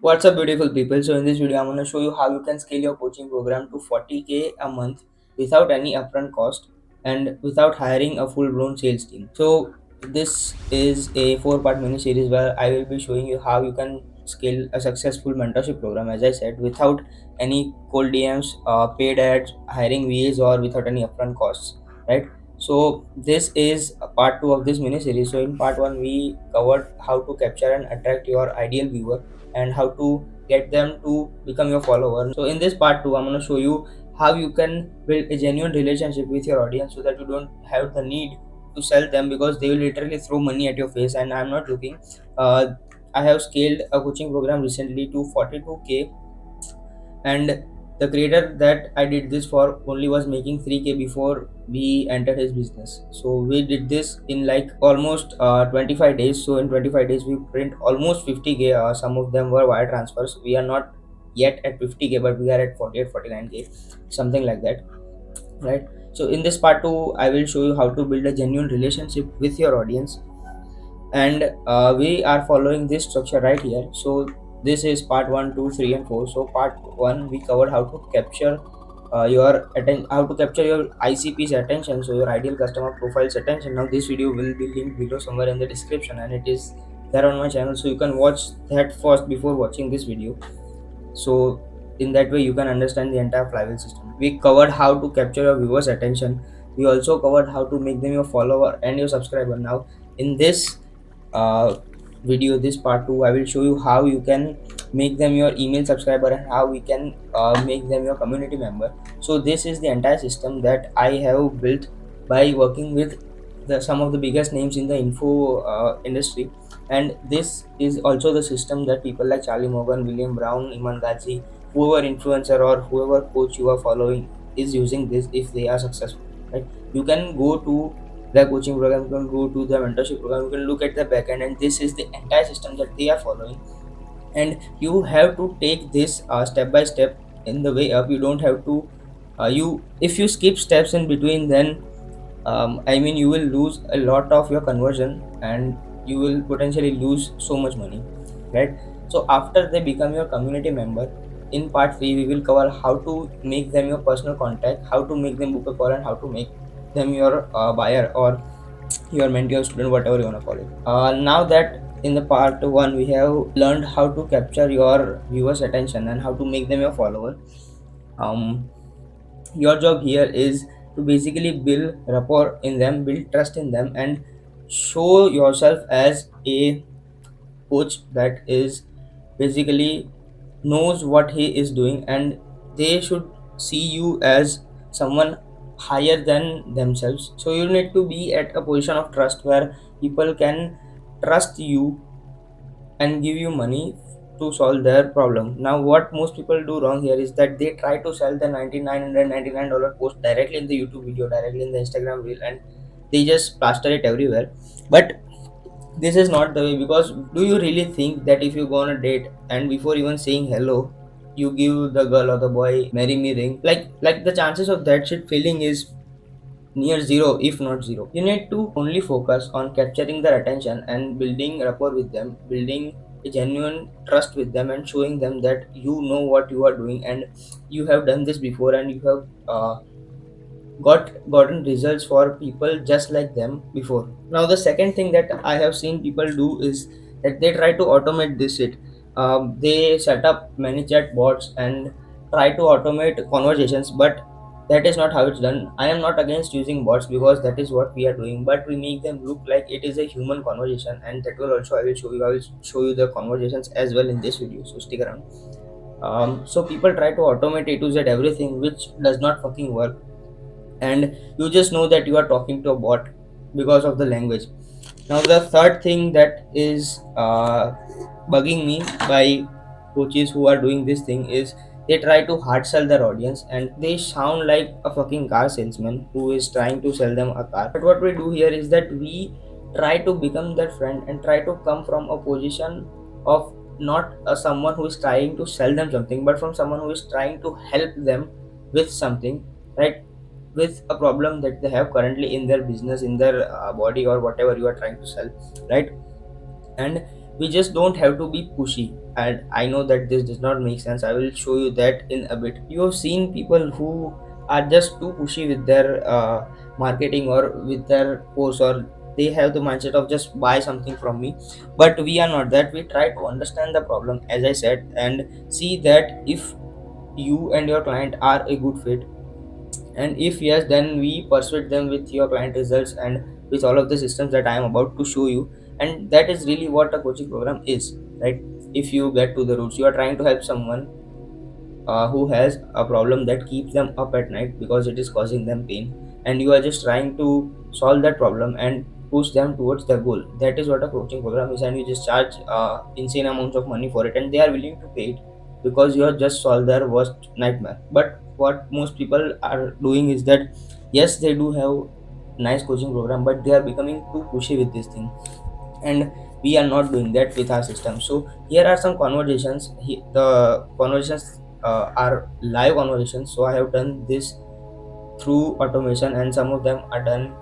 What's up, beautiful people? So, in this video, I'm going to show you how you can scale your coaching program to 40K a month without any upfront cost and without hiring a full blown sales team. So, this is a four-part mini series where I will be showing you how you can scale a successful mentorship program, as I said, without any cold DMs, paid ads, hiring VAs, or without any upfront costs, right? So, this is a part two of this mini series. So, in part one, we covered how to capture and attract your ideal viewer and how to get them to become your follower. So in this part 2, I'm going to show you how you can build a genuine relationship with your audience so that you don't have the need to sell them, because they will literally throw money at your face, and I'm not looking. uh, I have scaled a coaching program recently to 42K, and the creator that I did this for only was making 3K before we entered his business. So we did this in like almost 25 days. So in 25 days we print almost 50K. Some of them were wire transfers. We are not yet at 50K, but we are at 48, 49K, something like that, right? So in this part 2, I will show you how to build a genuine relationship with your audience, and we are following this structure right here. So this is part 1, 2, 3, and 4. So part 1, we covered how to capture how to capture your ICP's attention, so your ideal customer profile's attention. Now this video will be linked below somewhere in the description, and it is there on my channel, so you can watch that first before watching this video. So in that way you can understand the entire flywheel system. We covered how to capture your viewers attention. We also covered how to make them your follower and your subscriber. Now in this uh, video, this part 2, I will show you how you can make them your email subscriber and how we can make them your community member. So this is the entire system that I have built by working with some of the biggest names in the info industry. And this is also the system that people like Charlie Morgan, William Brown, Iman Ghazi, whoever influencer or whoever coach you are following is using this if they are successful, right? You can go to the coaching program, you can go to the mentorship program, you can look at the backend, and this is the entire system that they are following. And you have to take this step by step in the way up. You don't have to you if you skip steps in between, then I mean, you will lose a lot of your conversion, and you will potentially lose so much money, right? So after they become your community member, in part 3 we will cover how to make them your personal contact, how to make them book a call, and how to make them your buyer or your mentor, student, whatever you want to call it. Now that in the part 1 we have learned how to capture your viewers attention and how to make them your follower, um, your job here is to basically build rapport in them, build trust in them, and show yourself as a coach that is basically knows what he is doing, and they should see you as someone higher than themselves. So you need to be at a position of trust where people can trust you and give you money to solve their problem. Now, what most people do wrong here is that they try to sell the $99 post directly in the YouTube video, directly in the Instagram reel, and they just plaster it everywhere. But this is not the way, because do you really think that if you go on a date and before even saying hello, you give the girl or the boy marry me ring? Like the chances of that shit failing is near zero, if not zero. You need to only focus on capturing their attention and building rapport with them, building a genuine trust with them, and showing them that you know what you are doing, and you have done this before, and you have gotten results for people just like them before. Now the second thing that I have seen people do is that they try to automate this shit. They set up many chat bots and try to automate conversations, but that is not how it's done. I am not against using bots, because that is what we are doing, but we make them look like it is a human conversation, and that will also I will show you the conversations as well in this video, so stick around. So people try to automate A to Z everything, which does not fucking work, and you just know that you are talking to a bot because of the language. Now the third thing that is bugging me by coaches who are doing this thing is they try to hard sell their audience, and they sound like a fucking car salesman who is trying to sell them a car. But what we do here is that we try to become their friend and try to come from a position of not someone who is trying to sell them something, but from someone who is trying to help them with something, right? With a problem that they have currently in their business, in their body, or whatever you are trying to sell, right? And we just don't have to be pushy. And I know that this does not make sense. I will show you that in a bit. You have seen people who are just too pushy with their marketing or with their posts, or they have the mindset of just buy something from me. But we are not that. We try to understand the problem, as I said, and see that if you and your client are a good fit, and if yes, then we persuade them with your client results and with all of the systems that I am about to show you. And that is really what a coaching program is, right? If you get to the roots, you are trying to help someone who has a problem that keeps them up at night because it is causing them pain, and you are just trying to solve that problem and push them towards the goal. That is what a coaching program is, and you just charge insane amounts of money for it, and they are willing to pay it because you have just solved their worst nightmare. But what most people are doing is that yes, they do have nice coaching program, but they are becoming too pushy with this thing, and we are not doing that with our system. So here are some conversations. The conversations are live conversations, so I have done this through automation, and some of them are done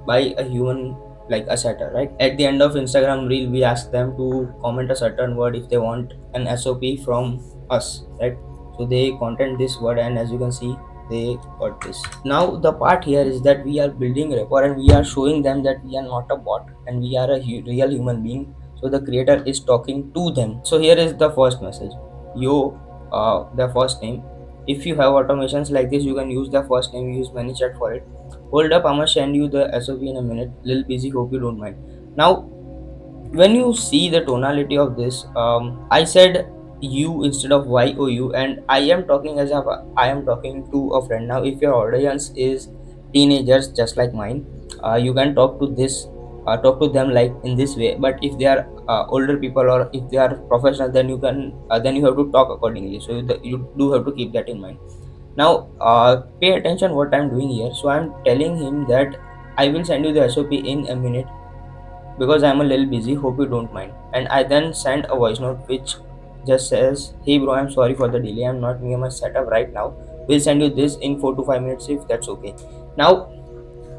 by a human, like a setter, right? At the end of Instagram reel, we ask them to comment a certain word if they want an SOP from us, right? So they content this word, and as you can see, they got this. Now the part here is that we are building rapport, and we are showing them that we are not a bot and we are a real human being. So the creator is talking to them. So here is the first message. Yo, the first name. If you have automations like this, you can use the first name, use ManyChat for it. Hold up, I'ma send you the SOP in a minute. Little busy, hope you don't mind. Now, when you see the tonality of this, I said you instead of you, and I am talking as if I am talking to a friend. Now, if your audience is teenagers just like mine, you can talk to them like in this way. But if they are older people, or if they are professional, then then you have to talk accordingly. So you do have to keep that in mind. Now, pay attention what I'm doing here. So I'm telling him that I will send you the SOP in a minute because I'm a little busy. Hope you don't mind. And I then send a voice note which just says, "Hey bro, I'm sorry for the delay. I'm not near my setup right now. We'll send you this in 4 to 5 minutes if that's okay." Now,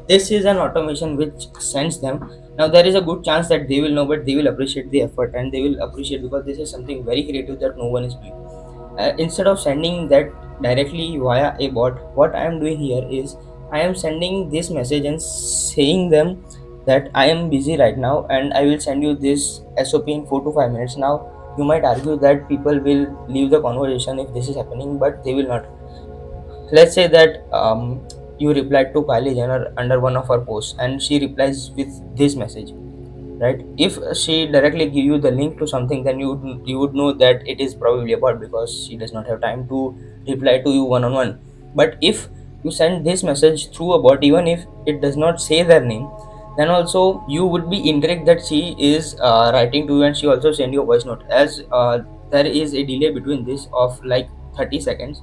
this is an automation which sends them. Now there is a good chance that they will know, but they will appreciate the effort, and they will appreciate because this is something very creative that no one is doing. Instead of sending that directly via a bot, what I am doing here is I am sending this message and saying them that I am busy right now and I will send you this SOP in 4 to 5 minutes. Now you might argue that people will leave the conversation if this is happening, but they will not. Let's say that you replied to Kylie Jenner under one of her posts, and she replies with this message, right? If she directly give you the link to something, then you would know that it is probably a bot because she does not have time to reply to you one on one. But if you send this message through a bot, even if it does not say their name, then also you would be incorrect that she is writing to you, and she also send you a voice note, as there is a delay between this of like 30 seconds,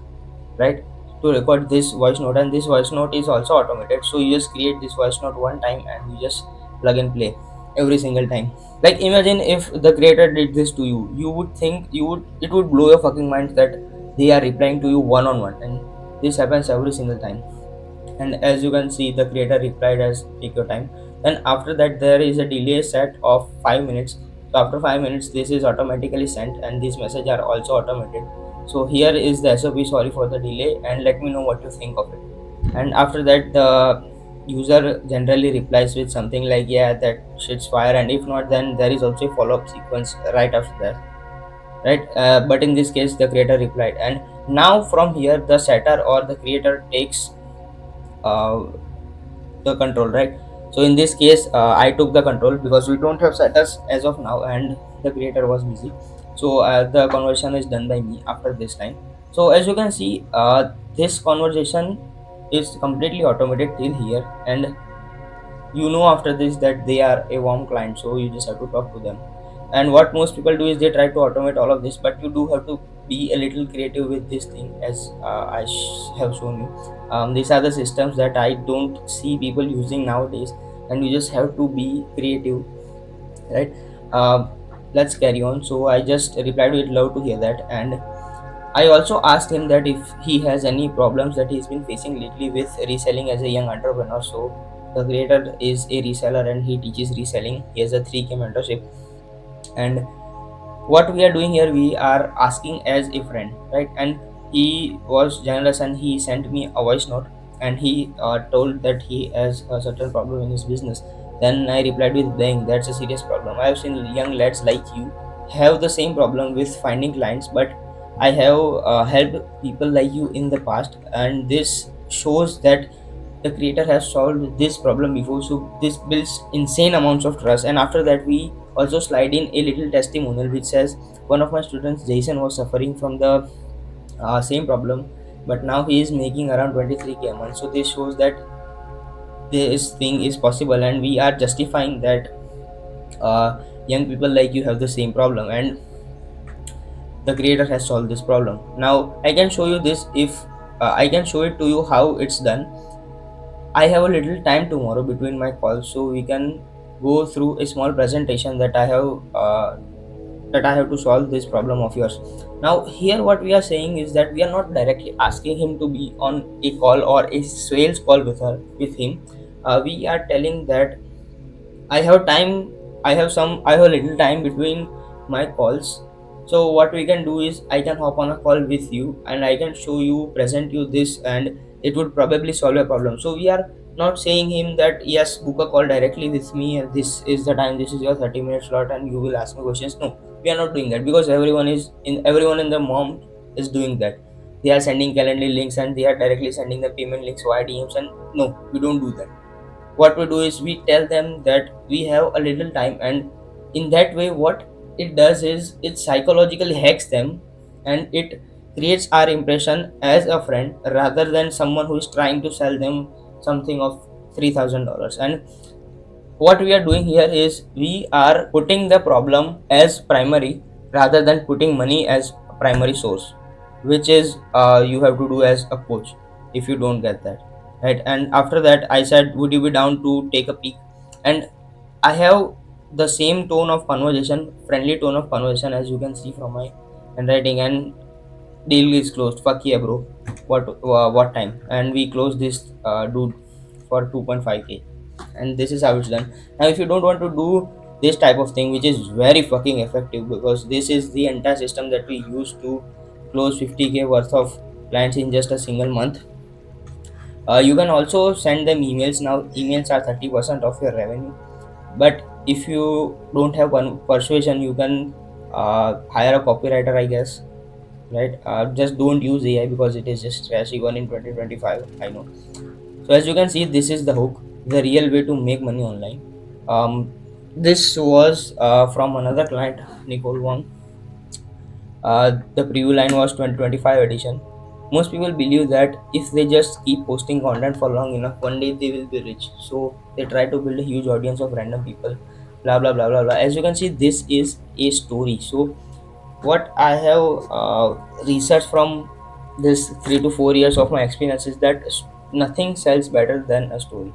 right, to record this voice note. And this voice note is also automated, so you just create this voice note one time and you just plug and play every single time. Like imagine if the creator did this to you, you would think it would blow your fucking mind that they are replying to you one on one, and this happens every single time. And as you can see, the creator replied as take your time. Then after that there is a delay set of 5 minutes. So after 5 minutes this is automatically sent, and these messages are also automated. So here is the SOP, sorry for the delay and let me know what you think of it. And after that the user generally replies with something like, yeah, that shit's fire, and if not, then there is also a follow-up sequence right after that, right? But in this case the creator replied, and now from here the setter or the creator takes uh, the control, right? So in this case I took the control because we don't have setters as of now, and the creator was busy. So the conversion is done by me after this line. So as you can see, this conversation is completely automated till here, and you know after this that they are a warm client, so you just have to talk to them. And what most people do is they try to automate all of this, but you do have to be a little creative with this thing, as have shown you. These are the systems that I don't see people using nowadays, and you just have to be creative, right? uh, let's carry on. So I just replied with love to hear that, and I also asked him that if he has any problems that he's been facing lately with reselling as a young entrepreneur. So the creator is a reseller and he teaches reselling. He has a 3K mentorship. And what we are doing here, we are asking as a friend, right? And he was generous and he sent me a voice note, and he told that he has a certain problem in his business. Then I replied with, saying, that's a serious problem. I have seen young lads like you have the same problem with finding clients, but I have helped people like you in the past, and this shows that the creator has solved this problem before. So this builds insane amounts of trust. And after that, we also slide in a little testimonial which says, one of my students, Jason, was suffering from the same problem, but now he is making around 23K a month. So this shows that this thing is possible, and we are justifying that young people like you have the same problem, and the creator has solved this problem. Now I can show you this. If I can show it to you how it's done. I have a little time tomorrow between my calls, so we can go through a small presentation that I have to solve this problem of yours. Now, here what we are saying is that we are not directly asking him to be on a call or a sales call with him. We are telling that I have time. I have a little time between my calls. So what we can do is I can hop on a call with you, and I can show you, present you this, and it would probably solve a problem. So we are not saying him that yes, book a call directly with me, and this is the time, this is your 30-minute slot, and you will ask me questions. No, we are not doing that, because everyone in the mom is doing that. They are sending calendar links, and they are directly sending the payment links via DMs, and no, we don't do that. What we do is we tell them that we have a little time, and in that way what it does is it psychologically hacks them, and it creates our impression as a friend rather than someone who is trying to sell them something of $3,000. And what we are doing here is we are putting the problem as primary rather than putting money as primary source, which is you have to do as a coach if you don't get that, right? And after that I said, would you be down to take a peek? And I have the same tone of conversation, friendly tone of conversation, as you can see from my handwriting. And deal is closed. Fuck yeah, bro. What time? And we close this dude for 2.5k, and this is how it's done. Now, if you don't want to do this type of thing, which is very fucking effective, because this is the entire system that we use to close 50k worth of clients in just a single month. You can also send them emails. Now, emails are 30% of your revenue, but if you don't have one persuasion, you can hire a copywriter, I guess, right? Just don't use AI because it is just trash even in 2025, I know. So as you can see, this is the hook, the real way to make money online. This was from another client, Nicole Wong. The preview line was 2025 edition. Most people believe that if they just keep posting content for long enough, one day they will be rich. So they try to build a huge audience of random people. Blah blah blah blah blah. As you can see, this is a story. So what I have researched from this 3 to 4 years of my experience is that nothing sells better than a story.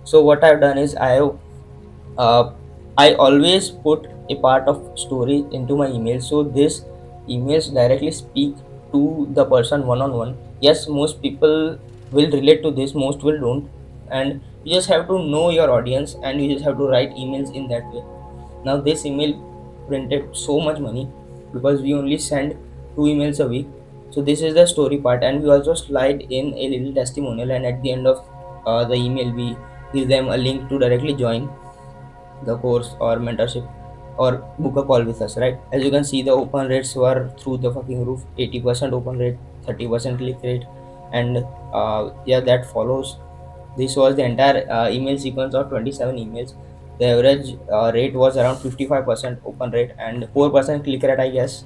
So what I've done is uh, I always put a part of story into my email. So this emails directly speak to the person one on one. Yes, most people will relate to this, most will don't, and you just have to know your audience, and you just have to write emails in that way. Now this email printed so much money because we only send 2 emails a week. So this is the story part, and we also slide in a little testimonial, and at the end of the email we give them a link to directly join the course or mentorship or book a call with us, right? As you can see, the open rates were through the fucking roof. 80% open rate, 30% click rate, and yeah, that follows. This was the entire email sequence of 27 emails. The average rate was around 55% open rate and 4% click rate, I guess.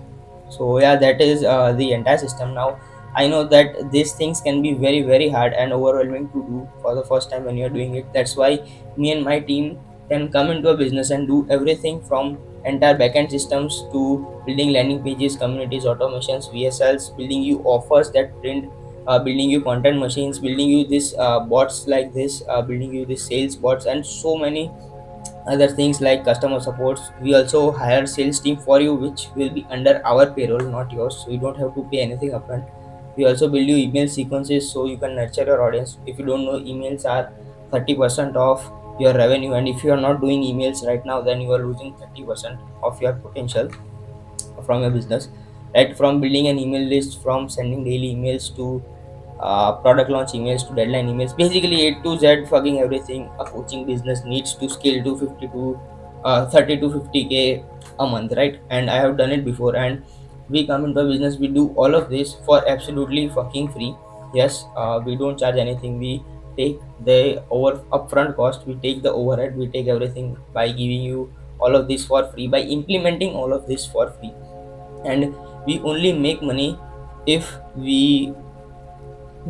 So yeah, that is the entire system. Now I know that these things can be very very hard and overwhelming to do for the first time when you're doing it. That's why me and my team can come into a business and do everything from entire backend systems to building landing pages, communities, automations, VSLs, building you offers that print, building you content machines, building you this bots like this, building you this sales bots, and so many other things like customer supports. We also hire sales team for you, which will be under our payroll, not yours, so you don't have to pay anything upfront. We also build you email sequences so you can nurture your audience. If you don't know, emails are 30% of your revenue. And if you are not doing emails right now, then you are losing 30% of your potential from your business, right? From building an email list, from sending daily emails to product launch emails to deadline emails, basically A to Z, fucking everything a coaching business needs to scale to 50 to 30 to 50K a month, right? And I have done it before. And we come into a business, we do all of this for absolutely fucking free. Yes, we don't charge anything. We take the over upfront cost, we take the overhead, we take everything by giving you all of this for free, by implementing all of this for free. And we only make money if we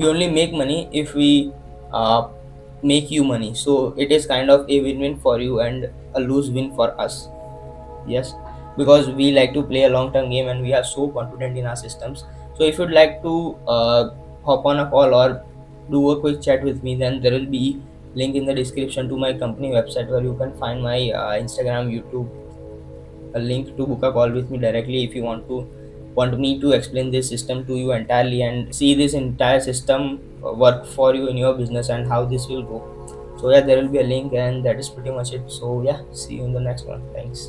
only make money if we uh, make you money. So it is kind of a win-win for you and a lose win for us. Yes, because we like to play a long-term game and we are so confident in our systems. So if you'd like to hop on a call or do a quick chat with me, then there will be link in the description to my company website, where you can find my Instagram, YouTube, a link to book a call with me directly if you want me to explain this system to you entirely and see this entire system work for you in your business and how this will go. So yeah, there will be a link, and that is pretty much it. So yeah, see you in the next one. Thanks.